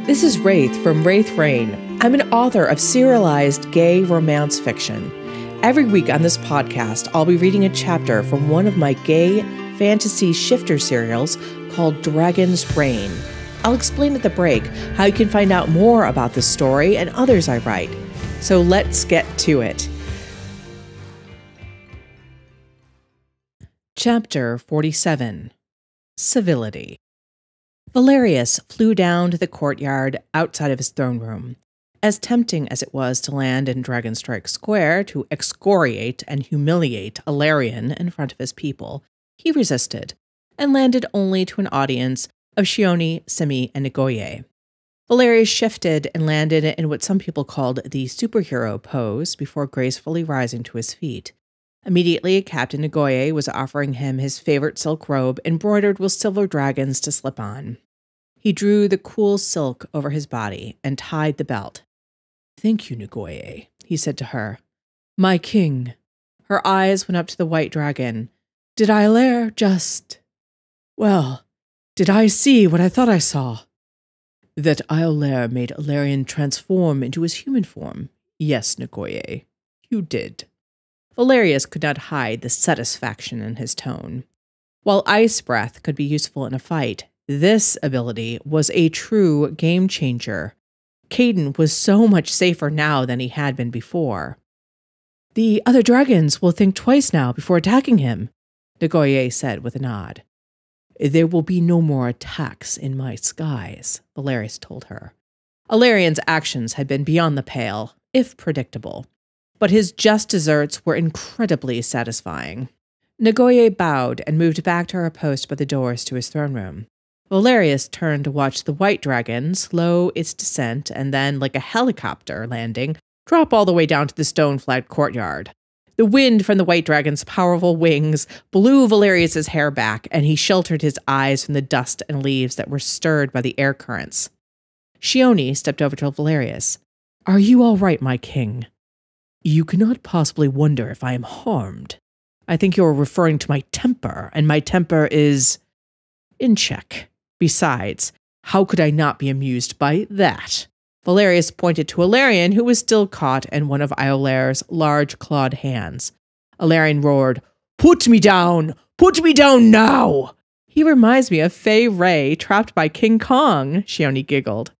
This is Wraith from Wraith Rain. I'm an author of serialized gay romance fiction. Every week on this podcast, I'll be reading a chapter from one of my gay fantasy shifter serials called Dragon's Reign. I'll explain at the break how you can find out more about this story and others I write. So let's get to it. Chapter 47. Civility. Valerius flew down to the courtyard outside of his throne room. As tempting as it was to land in Dragonstrike Square to excoriate and humiliate Iolaire in front of his people, he resisted, and landed only to an audience of Shioni, Simi, and Nagoye. Valerius shifted and landed in what some people called the superhero pose before gracefully rising to his feet. Immediately, Captain Nagoye was offering him his favorite silk robe embroidered with silver dragons to slip on. He drew the cool silk over his body and tied the belt. "Thank you, Nagoye," he said to her. "My king." Her eyes went up to the white dragon. "Did Iolaire just... well, did I see what I thought I saw?" "That Iolaire made Iolaire transform into his human form. Yes, Nagoye, you did." Valerius could not hide the satisfaction in his tone. While ice breath could be useful in a fight, this ability was a true game changer. Caden was so much safer now than he had been before. "The other dragons will think twice now before attacking him," Nagoye said with a nod. "There will be no more attacks in my skies," Valerius told her. Iolaire's actions had been beyond the pale, if predictable, but his just desserts were incredibly satisfying. Nagoye bowed and moved back to her post by the doors to his throne room. Valerius turned to watch the white dragon slow its descent and then, like a helicopter landing, drop all the way down to the stone-flagged courtyard. The wind from the white dragon's powerful wings blew Valerius's hair back, and he sheltered his eyes from the dust and leaves that were stirred by the air currents. Shioni stepped over to Valerius. "Are you all right, my king?" "You cannot possibly wonder if I am harmed. I think you are referring to my temper, and my temper is in check. Besides, how could I not be amused by that?" Valerius pointed to Iolaire, who was still caught in one of Iolaire's large clawed hands. Iolaire roared, "Put me down! Put me down now!" "He reminds me of Fay Ray trapped by King Kong," Shioni giggled.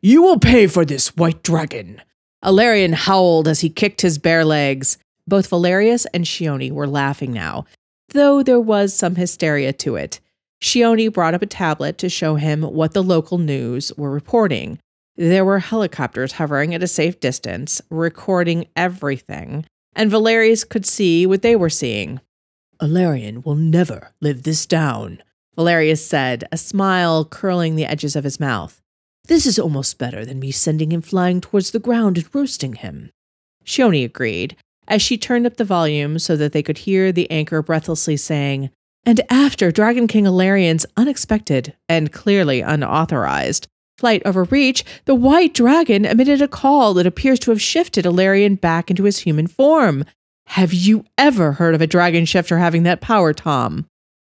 "You will pay for this, white dragon!" Iolaire howled as he kicked his bare legs. Both Valerius and Shioni were laughing now, though there was some hysteria to it. Shioni brought up a tablet to show him what the local news were reporting. There were helicopters hovering at a safe distance, recording everything, and Valerius could see what they were seeing. "Iolaire will never live this down," Valerius said, a smile curling the edges of his mouth. "This is almost better than me sending him flying towards the ground and roasting him." Shioni agreed, as she turned up the volume so that they could hear the anchor breathlessly saying, "And after Dragon King Iolaire's unexpected and clearly unauthorized flight over Reach, the white dragon emitted a call that appears to have shifted Iolaire back into his human form. Have you ever heard of a dragon shifter having that power, Tom?"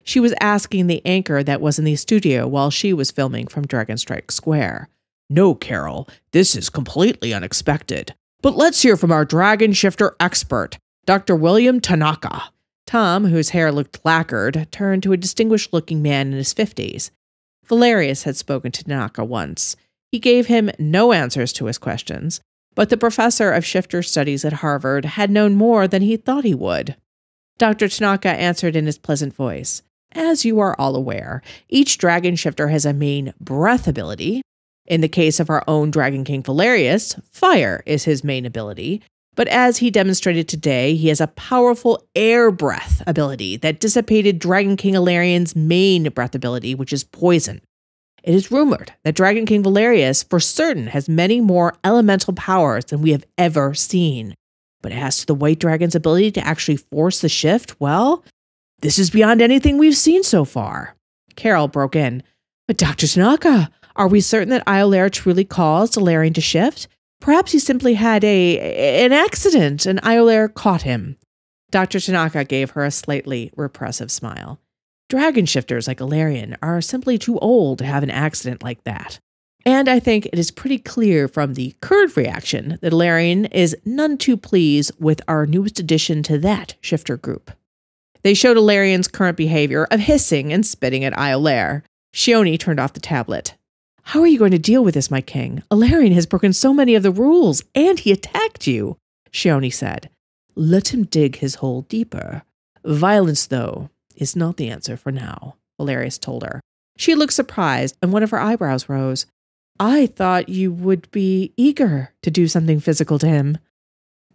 She was asking the anchor that was in the studio while she was filming from Dragonstrike Square. "No, Carol, this is completely unexpected. But let's hear from our dragon shifter expert, Dr. William Tanaka." Tom, whose hair looked lacquered, turned to a distinguished-looking man in his 50s. Valerius had spoken to Tanaka once. He gave him no answers to his questions, but the professor of shifter studies at Harvard had known more than he thought he would. Dr. Tanaka answered in his pleasant voice. "As you are all aware, each dragon shifter has a main breath ability. In the case of our own Dragon King Valerius, fire is his main ability. But as he demonstrated today, he has a powerful air breath ability that dissipated Dragon King Iolaire's main breath ability, which is poison. It is rumored that Dragon King Valerius for certain has many more elemental powers than we have ever seen. But as to the white dragon's ability to actually force the shift, well, this is beyond anything we've seen so far." Carol broke in. "But Dr. Tanaka, are we certain that Iolaire truly caused Iolaire to shift? Perhaps he simply had an accident and Iolaire caught him." Dr. Tanaka gave her a slightly repressive smile. Dragon shifters like Iolaire are simply too old to have an accident like that. And I think it is pretty clear from the current reaction that Iolaire is none too pleased with our newest addition to that shifter group. They showed Ilarian's current behavior of hissing and spitting at Iolaire. Shioni turned off the tablet. How are you going to deal with this, my king? Iolaire has broken so many of the rules, and he attacked you, Shioni said. Let him dig his hole deeper. Violence, though, is not the answer for now, Valerius told her. She looked surprised, and one of her eyebrows rose. I thought you would be eager to do something physical to him.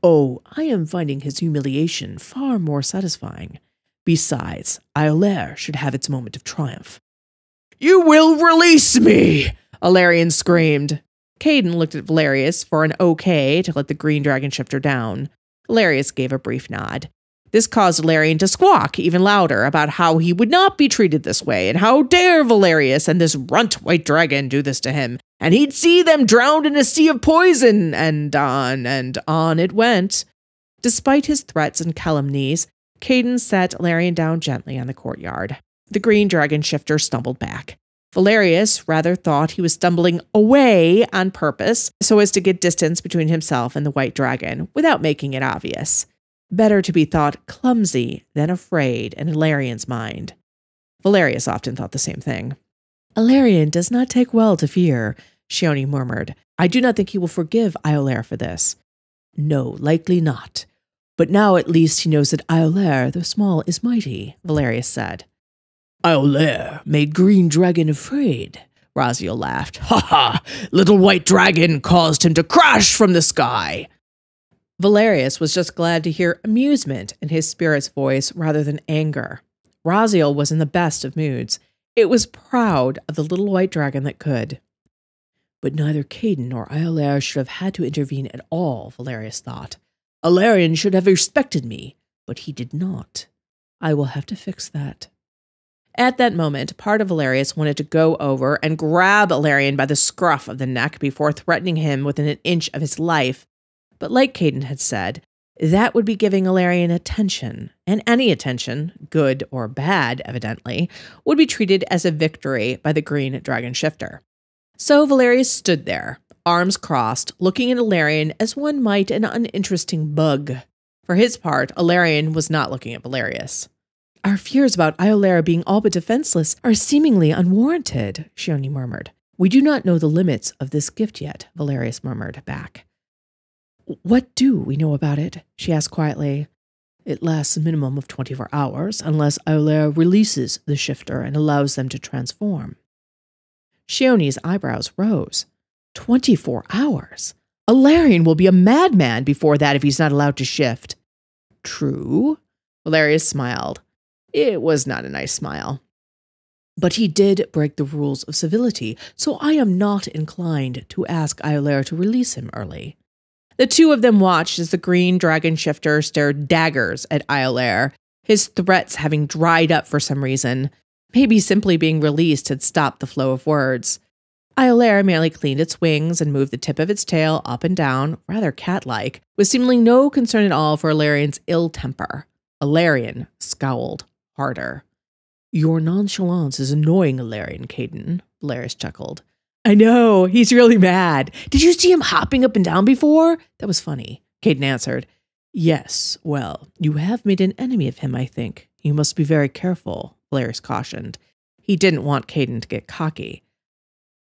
Oh, I am finding his humiliation far more satisfying. Besides, Iolaire should have its moment of triumph. You will release me! Iolaire screamed. Caden looked at Valerius for an okay to let the green dragon shifter down. Valerius gave a brief nod. This caused Iolaire to squawk even louder about how he would not be treated this way, and how dare Valerius and this runt white dragon do this to him, and he'd see them drowned in a sea of poison, and on it went. Despite his threats and calumnies, Caden set Iolaire down gently on the courtyard. The green dragon shifter stumbled back. Valerius rather thought he was stumbling away on purpose so as to get distance between himself and the white dragon without making it obvious. Better to be thought clumsy than afraid in Ilarian's mind. Valerius often thought the same thing. Iolaire does not take well to fear, Shioni murmured. I do not think he will forgive Iolaire for this. No, likely not. But now at least he knows that Iolaire, though small, is mighty, Valerius said. Iolaire made Green Dragon afraid, Raziel laughed. Ha ha! Little White Dragon caused him to crash from the sky! Valerius was just glad to hear amusement in his spirit's voice rather than anger. Raziel was in the best of moods. It was proud of the little white dragon that could. But neither Caden nor Iolaire should have had to intervene at all, Valerius thought. Iolaire should have respected me, but he did not. I will have to fix that. At that moment, part of Valerius wanted to go over and grab Iolaire by the scruff of the neck before threatening him within an inch of his life. But like Caden had said, that would be giving Iolaire attention, and any attention, good or bad evidently, would be treated as a victory by the green dragon shifter. So Valerius stood there, arms crossed, looking at Iolaire as one might an uninteresting bug. For his part, Iolaire was not looking at Valerius. Our fears about Iolaire being all but defenseless are seemingly unwarranted, Shioni murmured. We do not know the limits of this gift yet, Valerius murmured back. What do we know about it? She asked quietly. It lasts a minimum of 24 hours, unless Iolaire releases the shifter and allows them to transform. Shioni's eyebrows rose. 24 hours? Iolaire will be a madman before that if he's not allowed to shift. True, Valerius smiled. It was not a nice smile. But he did break the rules of civility, so I am not inclined to ask Iolaire to release him early. The two of them watched as the green dragon shifter stared daggers at Iolaire, his threats having dried up for some reason. Maybe simply being released had stopped the flow of words. Iolaire merely cleaned its wings and moved the tip of its tail up and down, rather cat-like, with seemingly no concern at all for Ilarian's ill temper. Iolaire scowled harder. Your nonchalance is annoying, Iolaire, Caden, Valerius chuckled. I know, he's really mad. Did you see him hopping up and down before? That was funny, Caden answered. Yes, well, you have made an enemy of him, I think. You must be very careful, Valerius cautioned. He didn't want Caden to get cocky.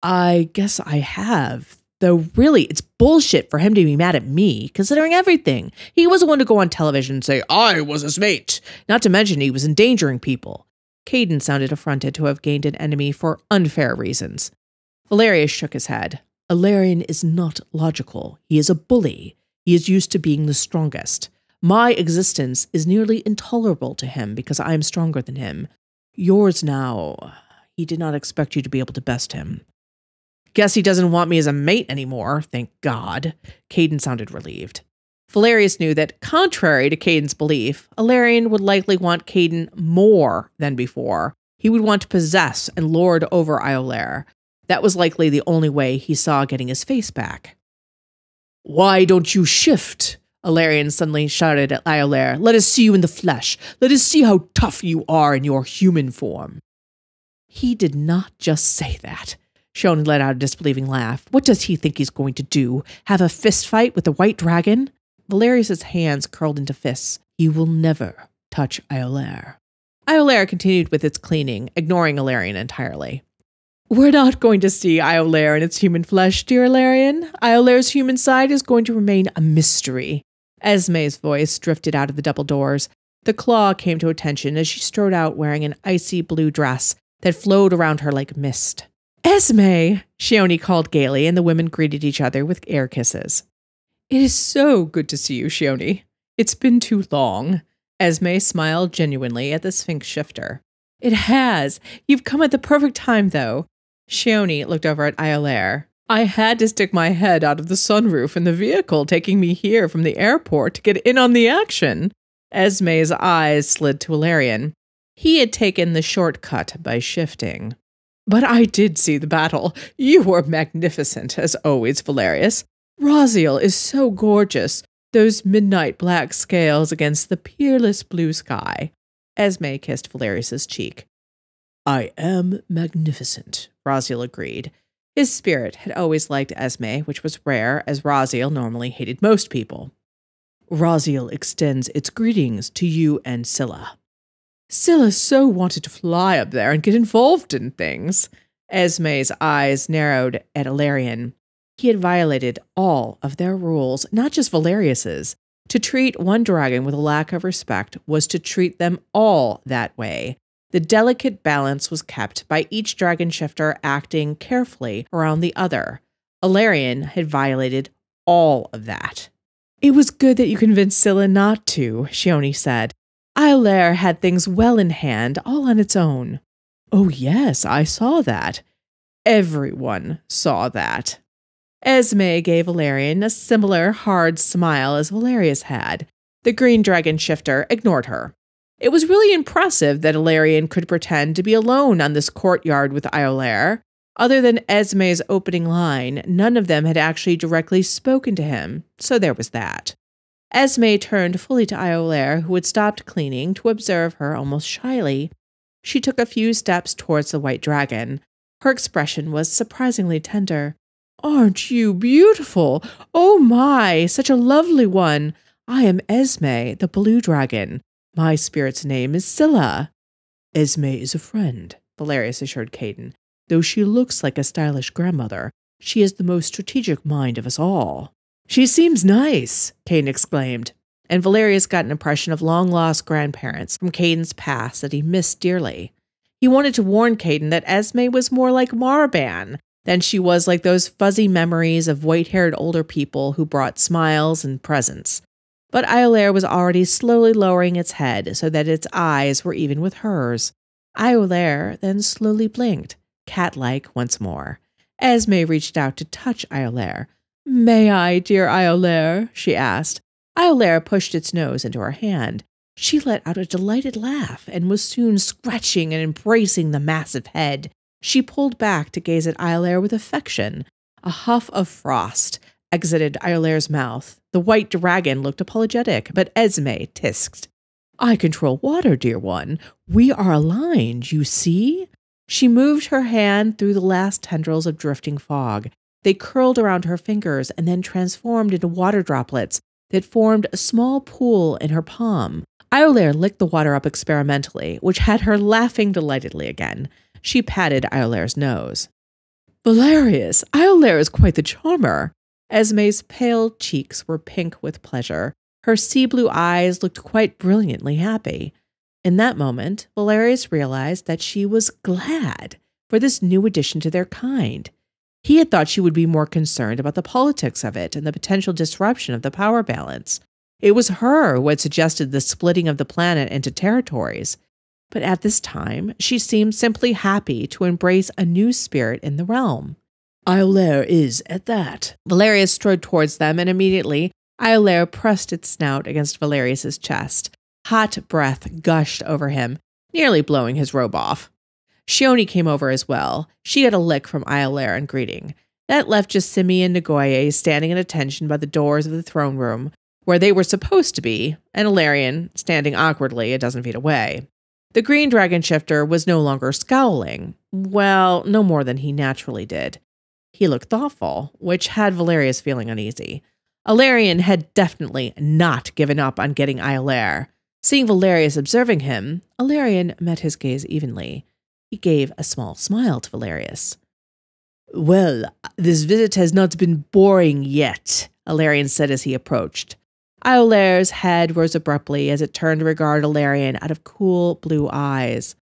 I guess I have. Though really, it's bullshit for him to be mad at me, considering everything. He was the one to go on television and say, I was his mate. Not to mention he was endangering people. Caden sounded affronted to have gained an enemy for unfair reasons. Valerius shook his head. Iolaire is not logical. He is a bully. He is used to being the strongest. My existence is nearly intolerable to him because I am stronger than him. Yours now. He did not expect you to be able to best him. Guess he doesn't want me as a mate anymore, thank God. Caden sounded relieved. Valerius knew that, contrary to Caden's belief, Iolaire would likely want Caden more than before. He would want to possess and lord over Iolaire. That was likely the only way he saw getting his face back. Why don't you shift? Ilarion suddenly shouted at Iolaire, "Let us see you in the flesh. Let us see how tough you are in your human form." He did not just say that. Shioni let out a disbelieving laugh. What does he think he's going to do? Have a fist fight with the white dragon? Valerius's hands curled into fists. He will never touch Iolaire. Iolaire continued with its cleaning, ignoring Ilarion entirely. We're not going to see Iolaire in its human flesh, dear Ilarion. Iolaire's human side is going to remain a mystery. Esme's voice drifted out of the double doors. The claw came to attention as she strode out wearing an icy blue dress that flowed around her like mist. Esme, Shioni called gaily, and the women greeted each other with air kisses. It is so good to see you, Shioni. It's been too long. Esme smiled genuinely at the Sphinx shifter. It has. You've come at the perfect time, though. Shioni looked over at Iolaire. I had to stick my head out of the sunroof in the vehicle taking me here from the airport to get in on the action. Esme's eyes slid to Ilarion. He had taken the shortcut by shifting. But I did see the battle. You were magnificent, as always, Valerius. Raziel is so gorgeous. Those midnight black scales against the peerless blue sky. Esme kissed Valerius's cheek. I am magnificent, Raziel agreed. His spirit had always liked Esme, which was rare, as Raziel normally hated most people. Raziel extends its greetings to you and Scylla. Scylla so wanted to fly up there and get involved in things. Esme's eyes narrowed at Ilarion. He had violated all of their rules, not just Valerius's. To treat one dragon with a lack of respect was to treat them all that way. The delicate balance was kept by each dragon shifter acting carefully around the other. Ilarion had violated all of that. It was good that you convinced Scylla not to, Shioni said. Iolaire had things well in hand, all on its own. Oh yes, I saw that. Everyone saw that. Esme gave Ilarion a similar hard smile as Valerius had. The green dragon shifter ignored her. It was really impressive that Ilarion could pretend to be alone on this courtyard with Iolaire. Other than Esme's opening line, none of them had actually directly spoken to him, so there was that. Esme turned fully to Iolaire, who had stopped cleaning, to observe her almost shyly. She took a few steps towards the white dragon. Her expression was surprisingly tender. Aren't you beautiful? Oh my, such a lovely one. I am Esme, the blue dragon. My spirit's name is Scylla. Esme is a friend, Valerius assured Caden. Though she looks like a stylish grandmother, she is the most strategic mind of us all. She seems nice, Caden exclaimed, and Valerius got an impression of long-lost grandparents from Caden's past that he missed dearly. He wanted to warn Caden that Esme was more like Marban than she was like those fuzzy memories of white-haired older people who brought smiles and presents. But Iolaire was already slowly lowering its head so that its eyes were even with hers. Iolaire then slowly blinked, cat-like once more. Esme reached out to touch Iolaire. May I, dear Iolaire? She asked. Iolaire pushed its nose into her hand. She let out a delighted laugh and was soon scratching and embracing the massive head. She pulled back to gaze at Iolaire with affection. A huff of frost exited Iolaire's mouth. The white dragon looked apologetic, but Esme tisked. I control water, dear one. We are aligned, you see? She moved her hand through the last tendrils of drifting fog. They curled around her fingers and then transformed into water droplets that formed a small pool in her palm. Iolaire licked the water up experimentally, which had her laughing delightedly again. She patted Iolaire's nose. Valerius, Iolaire is quite the charmer. Esme's pale cheeks were pink with pleasure. Her sea-blue eyes looked quite brilliantly happy. In that moment, Valerius realized that she was glad for this new addition to their kind. He had thought she would be more concerned about the politics of it and the potential disruption of the power balance. It was her who had suggested the splitting of the planet into territories. But at this time, she seemed simply happy to embrace a new spirit in the realm. Iolaire is at that. Valerius strode towards them, and immediately Iolaire pressed its snout against Valerius's chest. Hot breath gushed over him, nearly blowing his robe off. Shioni came over as well. She got a lick from Iolaire in greeting. That left just Simi and Nagoye standing at attention by the doors of the throne room, where they were supposed to be, and Illairion standing awkwardly a dozen feet away. The green dragon shifter was no longer scowling. Well, no more than he naturally did. He looked thoughtful, which had Valerius feeling uneasy. Illairion had definitely not given up on getting Iolaire. Seeing Valerius observing him, Illairion met his gaze evenly. He gave a small smile to Valerius. "Well, this visit has not been boring yet," Illairion said as he approached. Iolaire's head rose abruptly as it turned to regard Illairion out of cool blue eyes.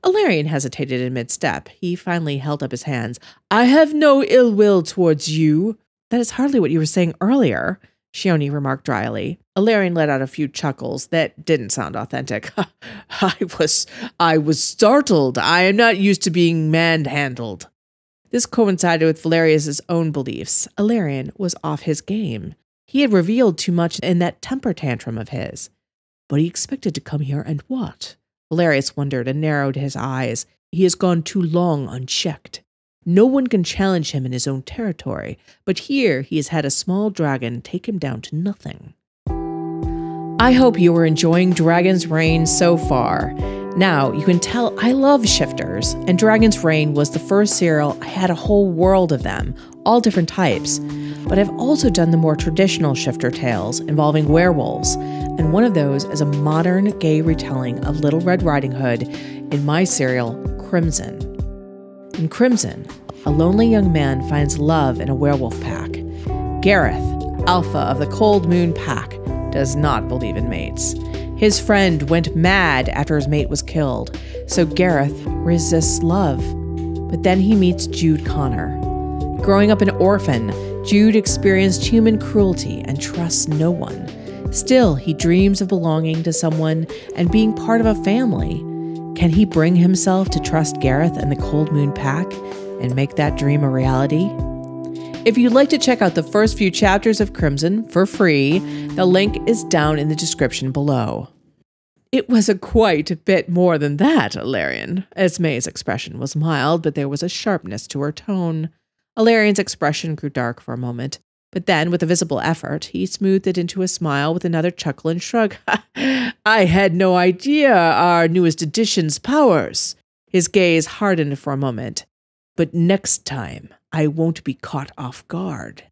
Illairion hesitated in mid-step. He finally held up his hands. "I have no ill will towards you." "That is hardly what you were saying earlier," Shioni remarked dryly. Illairion let out a few chuckles that didn't sound authentic. I was startled. I am not used to being manhandled." This coincided with Valerius's own beliefs. Illairion was off his game. He had revealed too much in that temper tantrum of his. But he expected to come here and what? Valerius wondered and narrowed his eyes. He has gone too long unchecked. No one can challenge him in his own territory, but here he has had a small dragon take him down to nothing. I hope you are enjoying Dragon's Reign so far. Now, you can tell I love shifters, and Dragon's Reign was the first serial I had a whole world of them, all different types. But I've also done the more traditional shifter tales involving werewolves, and one of those is a modern gay retelling of Little Red Riding Hood in my serial, Crimson. In Crimson, a lonely young man finds love in a werewolf pack. Gareth, alpha of the Cold Moon Pack, does not believe in mates. His friend went mad after his mate was killed, so Gareth resists love. But then he meets Jude Connor. Growing up an orphan, Jude experienced human cruelty and trusts no one. Still, he dreams of belonging to someone and being part of a family. Can he bring himself to trust Gareth and the Cold Moon Pack and make that dream a reality? If you'd like to check out the first few chapters of Crimson for free, the link is down in the description below. It was a quite a bit more than that, Illairion. Esme's expression was mild, but there was a sharpness to her tone. Illairion's expression grew dark for a moment, but then, with a visible effort, he smoothed it into a smile with another chuckle and shrug. I had no idea our newest edition's powers. His gaze hardened for a moment. But next time, I won't be caught off guard.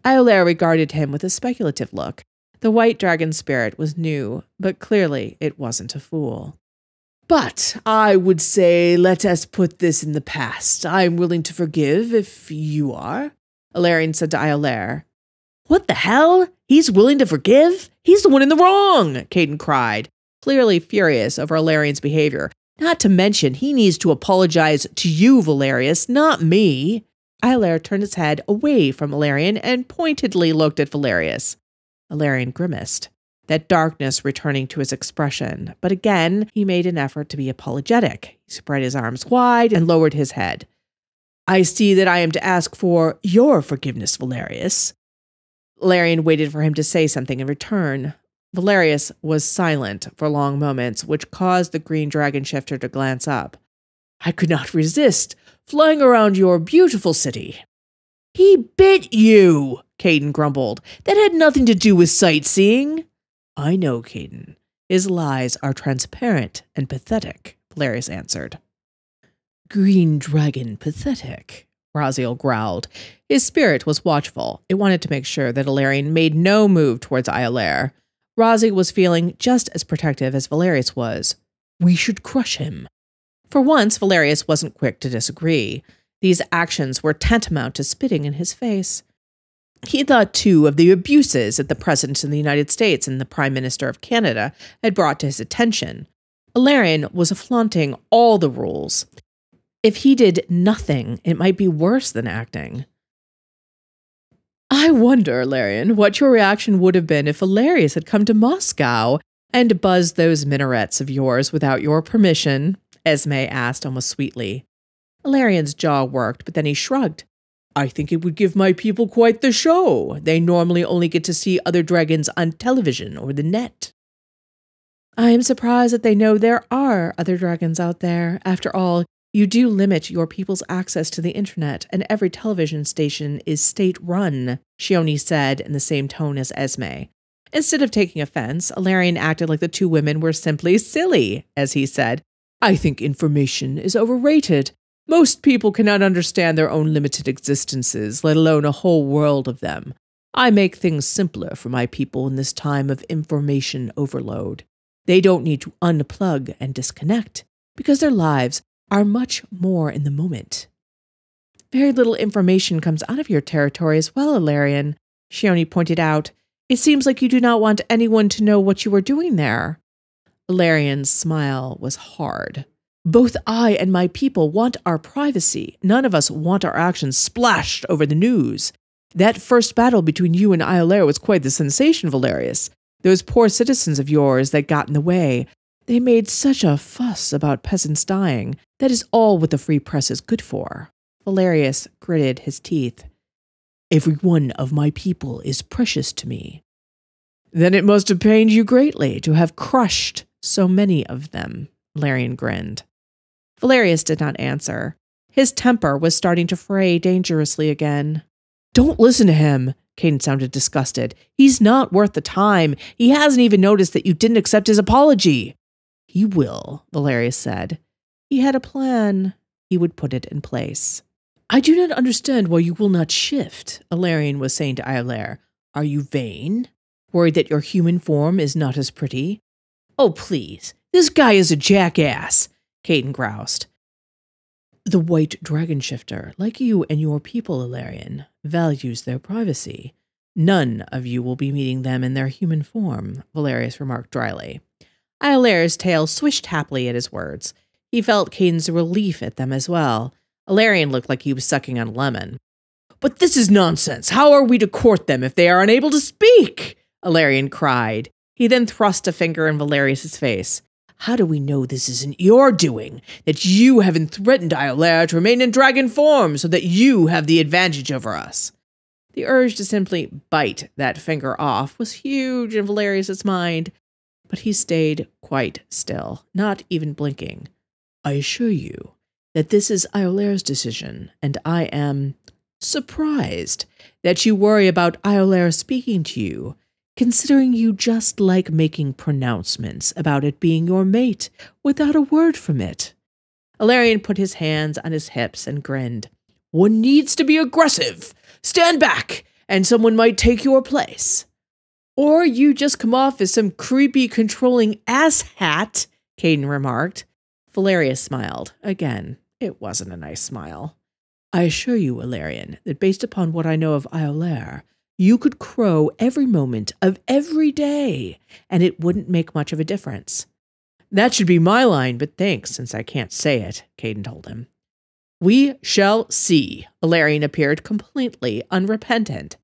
Iolaire regarded him with a speculative look. The white dragon spirit was new, but clearly it wasn't a fool. But I would say let us put this in the past. I'm willing to forgive if you are, Illairion said to Iolaire. What the hell? He's willing to forgive? He's the one in the wrong, Caden cried, clearly furious over Illairion's behavior. Not to mention, he needs to apologize to you, Valerius, not me. Iolaire turned his head away from Illairion and pointedly looked at Valerius. Illairion grimaced, that darkness returning to his expression, but again he made an effort to be apologetic. He spread his arms wide and lowered his head. I see that I am to ask for your forgiveness, Valerius. Illairion waited for him to say something in return. Valerius was silent for long moments, which caused the green dragon shifter to glance up. I could not resist flying around your beautiful city. He bit you, Caden grumbled. That had nothing to do with sightseeing. I know, Caden. His lies are transparent and pathetic, Valerius answered. Green dragon pathetic, Raziel growled. His spirit was watchful. It wanted to make sure that Illairion made no move towards Iolaire. Razi was feeling just as protective as Valerius was. We should crush him. For once, Valerius wasn't quick to disagree. These actions were tantamount to spitting in his face. He thought, too, of the abuses that the President of the United States and the Prime Minister of Canada had brought to his attention. Illairion was flaunting all the rules. If he did nothing, it might be worse than acting. I wonder, Illairion, what your reaction would have been if Valerius had come to Moscow and buzzed those minarets of yours without your permission, Esme asked almost sweetly. Illairion's jaw worked, but then he shrugged. I think it would give my people quite the show. They normally only get to see other dragons on television or the net. I am surprised that they know there are other dragons out there. After all, you do limit your people's access to the internet, and every television station is state-run, Shioni said in the same tone as Esme. Instead of taking offense, Iolaire acted like the two women were simply silly, as he said, "I think information is overrated. Most people cannot understand their own limited existences, let alone a whole world of them. I make things simpler for my people in this time of information overload. They don't need to unplug and disconnect, because their lives are much more in the moment." "Very little information comes out of your territory as well, Iolaire," Shione pointed out. "It seems like you do not want anyone to know what you are doing there." Iolaire's smile was hard. "Both I and my people want our privacy. None of us want our actions splashed over the news. That first battle between you and Iolaire was quite the sensation, Valerius. Those poor citizens of yours that got in the way, they made such a fuss about peasants dying. That is all what the free press is good for." Valerius gritted his teeth. "Every one of my people is precious to me." "Then it must have pained you greatly to have crushed so many of them," Valerian grinned. Valerius did not answer. His temper was starting to fray dangerously again. "Don't listen to him," Caden sounded disgusted. "He's not worth the time. He hasn't even noticed that you didn't accept his apology." "He will," Valerius said. He had a plan. He would put it in place. "I do not understand why you will not shift," Iolaire was saying to Iolaire. "Are you vain? Worried that your human form is not as pretty?" "Oh, please. This guy is a jackass," Caden groused. "The white dragon shifter, like you and your people, Iolaire, values their privacy. None of you will be meeting them in their human form," Valerius remarked dryly. Iolaire's tail swished happily at his words. He felt Caden's relief at them as well. Iolaire looked like he was sucking on a lemon. "But this is nonsense. How are we to court them if they are unable to speak?" Iolaire cried. He then thrust a finger in Valerius's face. "How do we know this isn't your doing? That you haven't threatened Iolaire to remain in dragon form so that you have the advantage over us?" The urge to simply bite that finger off was huge in Valerius's mind, but he stayed quite still, not even blinking. "I assure you that this is Iolaire's decision, and I am surprised that you worry about Iolaire speaking to you, considering you just like making pronouncements about it being your mate without a word from it." Iolaire put his hands on his hips and grinned. "One needs to be aggressive. Stand back, and someone might take your place." "Or you just come off as some creepy, controlling asshat," Caden remarked. Valerius smiled. Again, it wasn't a nice smile. "I assure you, Iolaire, that based upon what I know of Iolaire, you could crow every moment of every day, and it wouldn't make much of a difference." "That should be my line, but thanks, since I can't say it," Caden told him. "We shall see." Iolaire appeared completely unrepentant.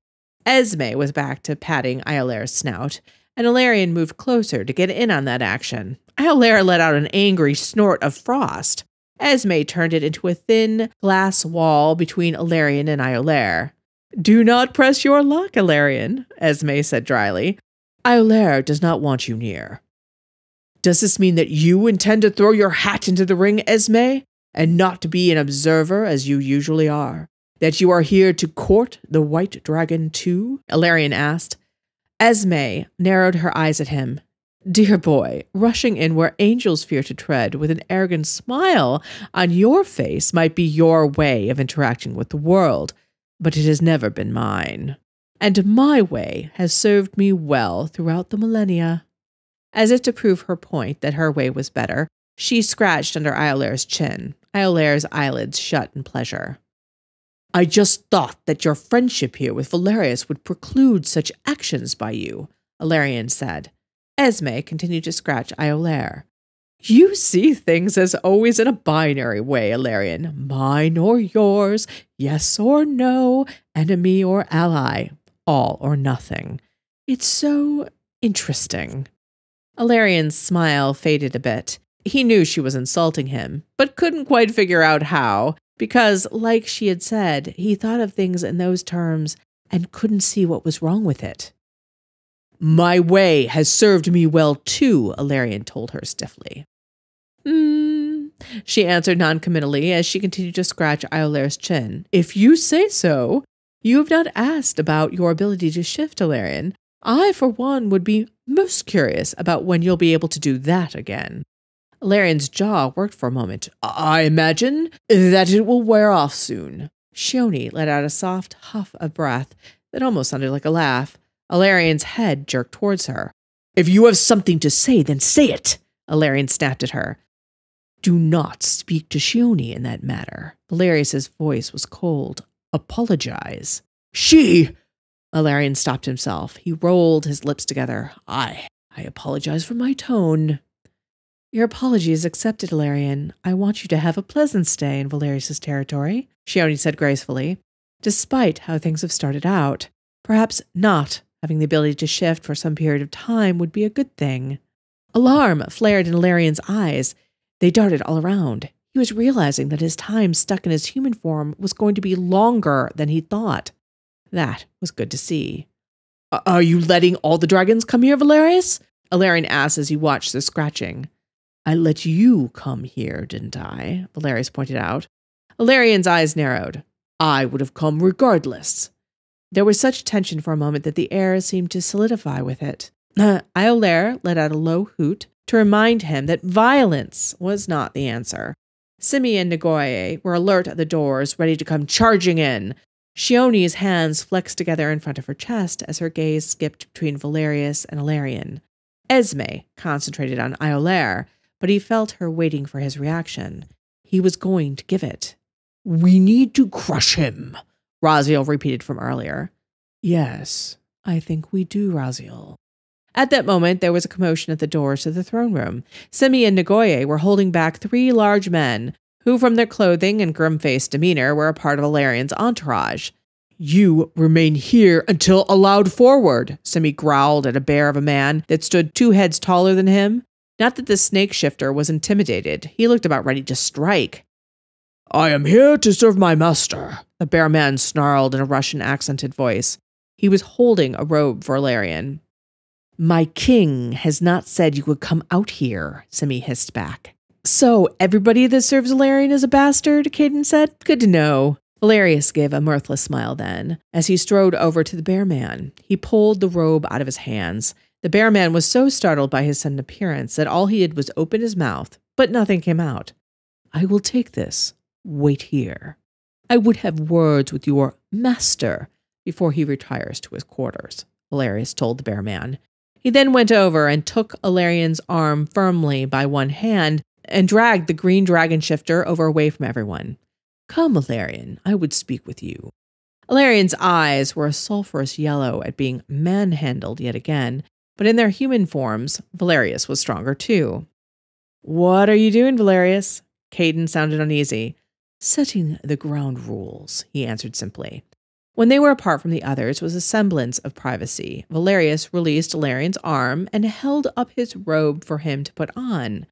Esme was back to patting Iolaire's snout, and Iolaire moved closer to get in on that action. Iolaire let out an angry snort of frost. Esme turned it into a thin glass wall between Iolaire and Iolaire. "Do not press your luck, Iolaire," Esme said dryly. "Iolaire does not want you near." "Does this mean that you intend to throw your hat into the ring, Esme, and not to be an observer as you usually are? That you are here to court the white dragon too?" Iolaire asked. Esme narrowed her eyes at him. "Dear boy, rushing in where angels fear to tread with an arrogant smile on your face might be your way of interacting with the world, but it has never been mine. And my way has served me well throughout the millennia." As if to prove her point that her way was better, she scratched under Iolaire's chin. Iolaire's eyelids shut in pleasure. "I just thought that your friendship here with Valerius would preclude such actions by you," Iolaire said. Esme continued to scratch Iolaire. "You see things as always in a binary way, Iolaire. Mine or yours, yes or no, enemy or ally, all or nothing. It's so interesting." Iolaire's smile faded a bit. He knew she was insulting him, but couldn't quite figure out how, because, like she had said, he thought of things in those terms and couldn't see what was wrong with it. "My way has served me well too," Iolaire told her stiffly. She answered noncommittally as she continued to scratch Iolaire's chin. "If you say so. You have not asked about your ability to shift, Iolaire. I, for one, would be most curious about when you'll be able to do that again. Ilarian's jaw worked for a moment. I imagine that it will wear off soon. Shioni let out a soft huff of breath that almost sounded like a laugh. Ilarian's head jerked towards her. If you have something to say, then say it, Ilarian snapped at her. Do not speak to Shioni in that matter. Valerius's voice was cold. Apologize. She... Ilarian stopped himself. He rolled his lips together. I apologize for my tone. Your apology is accepted, Ilarian. I want you to have a pleasant stay in Valerius's territory, Shioni said gracefully. Despite how things have started out, perhaps not having the ability to shift for some period of time would be a good thing. Alarm flared in Ilarian's eyes. They darted all around. He was realizing that his time stuck in his human form was going to be longer than he thought. That was good to see. Are you letting all the dragons come here, Valerius? Ilarian asked as he watched the scratching. I let you come here, didn't I? Valerius pointed out. Ilarian's eyes narrowed. I would have come regardless. There was such tension for a moment that the air seemed to solidify with it. Iolaire let out a low hoot to remind him that violence was not the answer. Simi and Nagoye were alert at the doors, ready to come charging in. Shioni's hands flexed together in front of her chest as her gaze skipped between Valerius and Ilarian. Esme concentrated on Iolaire, but he felt her waiting for his reaction. He was going to give it. We need to crush him, Raziel repeated from earlier. Yes, I think we do, Raziel. At that moment, there was a commotion at the doors to the throne room. Simi and Nagoye were holding back 3 large men, who from their clothing and grim-faced demeanor were a part of Ilarian's entourage. You remain here until allowed forward, Simi growled at a bear of a man that stood 2 heads taller than him. Not that the snake shifter was intimidated. He looked about ready to strike. I am here to serve my master, the bear man snarled in a Russian-accented voice. He was holding a robe for Ilarian. My king has not said you would come out here, Simi hissed back. So, everybody that serves Ilarian is a bastard, Caden said. Good to know. Valerius gave a mirthless smile then, as he strode over to the bear man. He pulled the robe out of his hands. The bear man was so startled by his sudden appearance that all he did was open his mouth, but nothing came out. I will take this. Wait here. I would have words with your master before he retires to his quarters, Valerius told the bear man. He then went over and took Ilarian's arm firmly by one hand and dragged the green dragon shifter over away from everyone. Come, Ilarian, I would speak with you. Ilarian's eyes were a sulphurous yellow at being manhandled yet again, but in their human forms, Valerius was stronger too. What are you doing, Valerius? Caden sounded uneasy. Setting the ground rules, he answered simply. When they were apart from the others was a semblance of privacy. Valerius released Ilarian's arm and held up his robe for him to put on.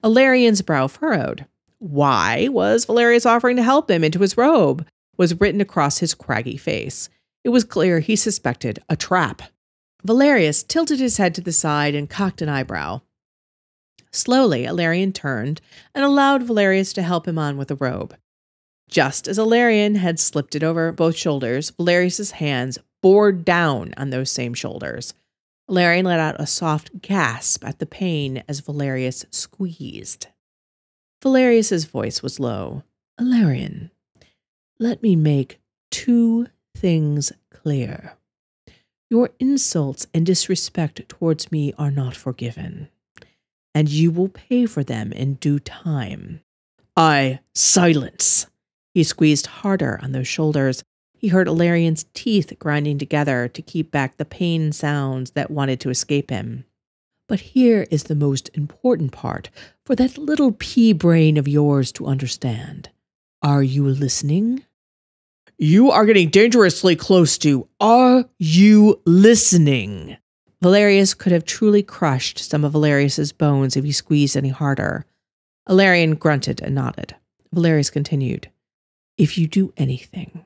Ilarian's brow furrowed. Why was Valerius offering to help him into his robe? Was written across his craggy face. It was clear he suspected a trap. Valerius tilted his head to the side and cocked an eyebrow. Slowly, Ilarian turned and allowed Valerius to help him on with the robe. Just as Ilarian had slipped it over both shoulders, Valerius's hands bore down on those same shoulders. Ilarian let out a soft gasp at the pain as Valerius squeezed. Valerius's voice was low. Ilarian, let me make 2 things clear. Your insults and disrespect towards me are not forgiven, and you will pay for them in due time. Silence! He squeezed harder on those shoulders. He heard Ilarian's teeth grinding together to keep back the pain sounds that wanted to escape him. But here is the most important part for that little pea brain of yours to understand. Are you listening? You are getting dangerously close to, are you listening? Valerius could have truly crushed some of Valerius's bones if he squeezed any harder. Ilarian grunted and nodded. Valerius continued. If you do anything,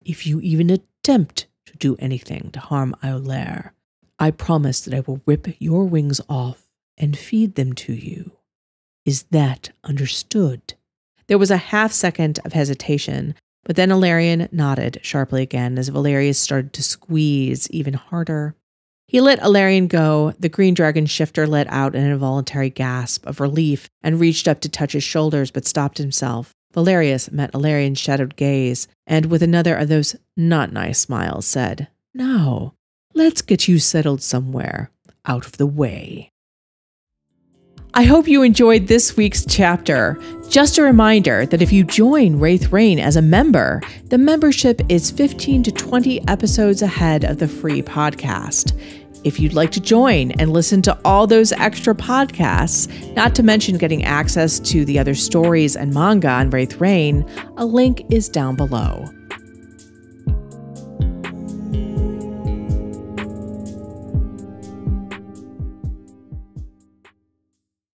if you even attempt to do anything to harm Iolaire, I promise that I will rip your wings off and feed them to you. Is that understood? There was a half-second of hesitation, but then Ilarian nodded sharply again as Valerius started to squeeze even harder. He let Iolaire go. The green dragon shifter let out an involuntary gasp of relief and reached up to touch his shoulders, but stopped himself. Valerius met Ilarian's shadowed gaze, and with another of those not nice smiles, said, "Now, let's get you settled somewhere out of the way." I hope you enjoyed this week's chapter. Just a reminder that if you join Wraith Reign as a member, the membership is 15 to 20 episodes ahead of the free podcast. If you'd like to join and listen to all those extra podcasts, not to mention getting access to the other stories and manga on Wraith Reign, a link is down below.